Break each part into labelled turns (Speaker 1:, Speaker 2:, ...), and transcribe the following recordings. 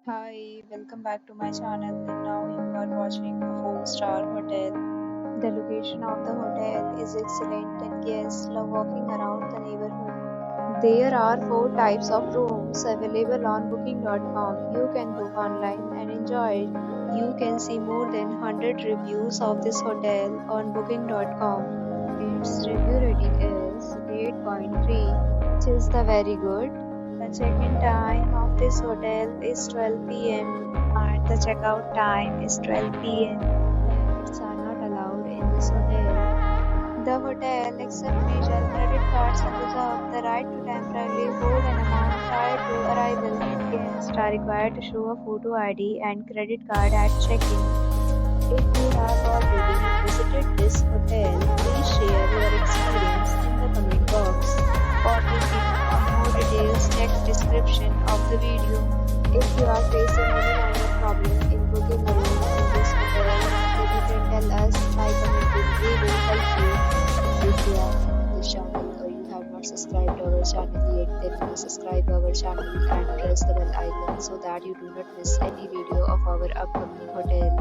Speaker 1: Hi, welcome back to my channel. And now you are watching a 4-star hotel. The location of the hotel is excellent and guests love walking around the neighborhood. There are 4 types of rooms available on booking.com. You can book online and enjoy it. You can see more than 100 reviews of this hotel on booking.com. Its review rating is 8.3, which is the very good. The check-in time of this hotel is 12 p.m. and the checkout time is 12 p.m. Pets are not allowed in this hotel. The hotel accepts major credit cards and reserves the right to temporarily hold an amount prior to arrival. Guests are required to show a photo ID and credit card at check-in. If you have already visited this hotel, please share your experience in the comment box. For booking or more details, check description of the video. If you are facing any kind of problem in booking a room in this hotel, then you can tell us by commenting. We will help you. If you are new to this channel or you have not subscribed our channel yet, then please subscribe our channel and press the bell icon so that you do not miss any video of our upcoming hotel.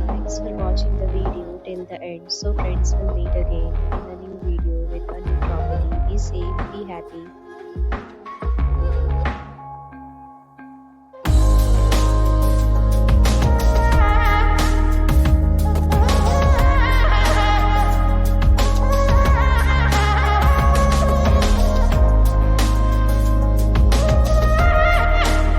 Speaker 1: Thanks for watching the video till the end. So friends, will meet again in a new video with a new property. Be safe, be happy.